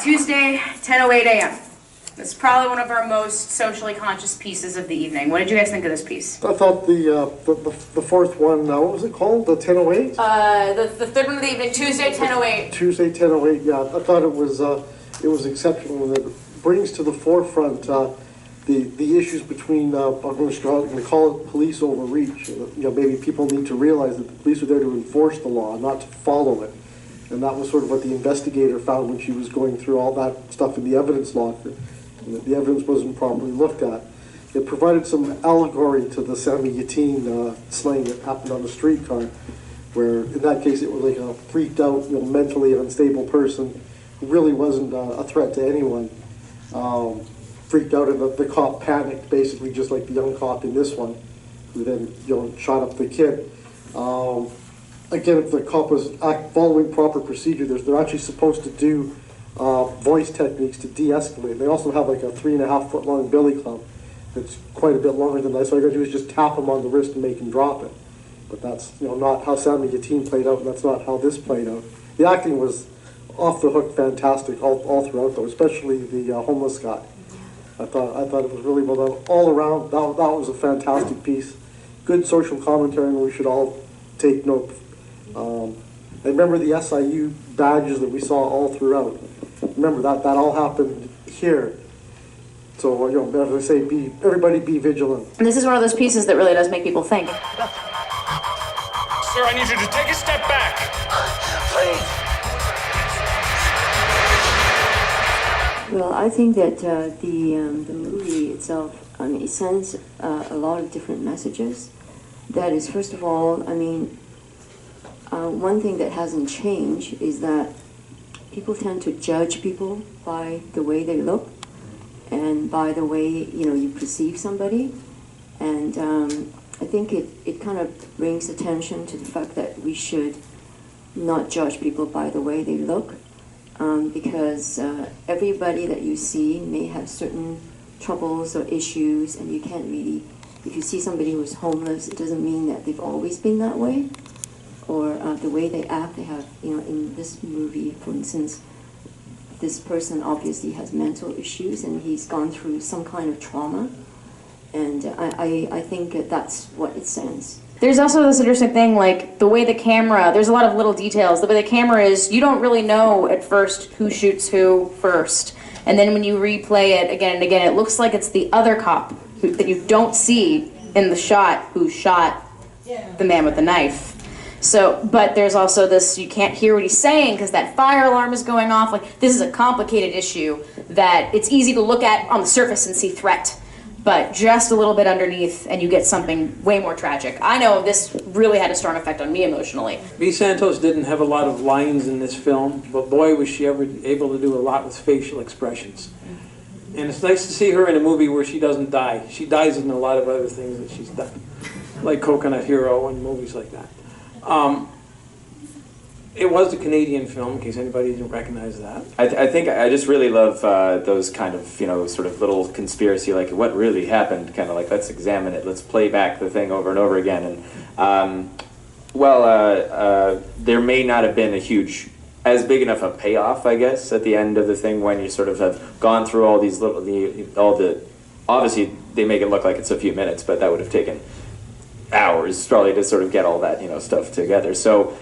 Tuesday, 10:08 a.m. This is probably one of our most socially conscious pieces of the evening. What did you guys think of this piece? I thought the fourth one, what was it called? The 10:08? The third one of the evening, Tuesday, 10:08. Tuesday, 10:08. Yeah, I thought it was exceptional. It brings to the forefront the issues between I'm going to call it police overreach. Maybe people need to realize that the police are there to enforce the law, not to follow it. And that was sort of what the investigator found when she was going through all that stuff in the evidence locker. And that the evidence wasn't properly looked at. It provided some allegory to the Sammy Yatin slaying that happened on the streetcar, where in that case it was like a freaked out, mentally unstable person who really wasn't a threat to anyone. Freaked out, and the cop panicked, basically just like the young cop in this one, who then shot up the kid. Again, if the cop was following proper procedure, they're actually supposed to do voice techniques to de-escalate. They also have like a 3.5 foot long billy club that's quite a bit longer than that. So all you gotta do is just tap him on the wrist and make him drop it. But that's not how Sammy Yatin played out, and that's not how this played out. The acting was off the hook, fantastic all throughout, though, especially the homeless guy. I thought it was really well done all around. That was a fantastic piece. Good social commentary, and we should all take note. I remember the SIU badges that we saw all throughout. Remember that all happened here. So as I say, everybody be vigilant. And this is one of those pieces that really does make people think. Sir, I need you to take a step back. Please. Well, I think that the movie itself, it sends a lot of different messages. That is, first of all, one thing that hasn't changed is that people tend to judge people by the way they look and by the way you perceive somebody. And I think it kind of brings attention to the fact that we should not judge people by the way they look. Because everybody that you see may have certain troubles or issues, and you can't really, if you see somebody who's homeless, it doesn't mean that they've always been that way, or the way they act. They have, in this movie, for instance, this person obviously has mental issues, and he's gone through some kind of trauma, and I think that's what it sends. There's also this interesting thing, like the way the camera, there's a lot of little details. The way the camera is, you don't really know at first who shoots who first. And then when you replay it again and again, it looks like it's the other cop that you don't see in the shot who shot the man with the knife. So, but there's also this, you can't hear what he's saying because that fire alarm is going off. Like, this is a complicated issue that it's easy to look at on the surface and see threat. But just a little bit underneath, and you get something way more tragic. I know this really had a strong effect on me emotionally. Bea Santos didn't have a lot of lines in this film, but boy, was she ever able to do a lot with facial expressions. And it's nice to see her in a movie where she doesn't die. She dies in a lot of other things that she's done, like Coconut Hero and movies like that. It was a Canadian film, in case anybody didn't recognize that. I think I just really love those kind of, sort of little conspiracy, like what really happened, kind of like, let's examine it, let's play back the thing over and over again. And, there may not have been as big enough a payoff, I guess, at the end of the thing when you sort of have gone through all these obviously they make it look like it's a few minutes, but that would have taken hours probably to sort of get all that, stuff together. So,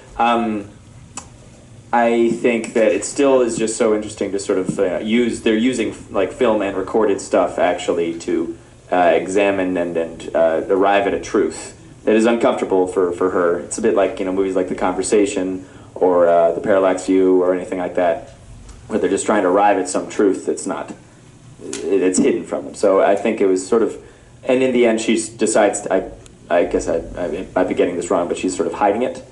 I think that it still is just so interesting to sort of they're using like film and recorded stuff actually to examine and arrive at a truth that is uncomfortable for her. It's a bit like, movies like The Conversation or The Parallax View or anything like that, where they're just trying to arrive at some truth that's it's hidden from them. So I think it was sort of, and in the end she decides, I guess I might be getting this wrong, but she's sort of hiding it.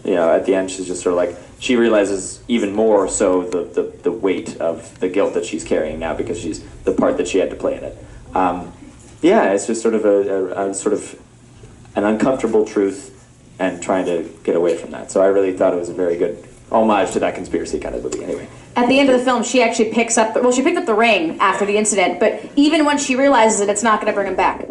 At the end she's just sort of like, she realizes even more so the weight of the guilt that she's carrying now because she's the part that she had to play in it. It's just sort of a sort of an uncomfortable truth and trying to get away from that. So I really thought it was a very good homage to that conspiracy kind of movie anyway. At the end of the film, she actually she picked up the ring after the incident, but even when she realizes that it's not going to bring him back.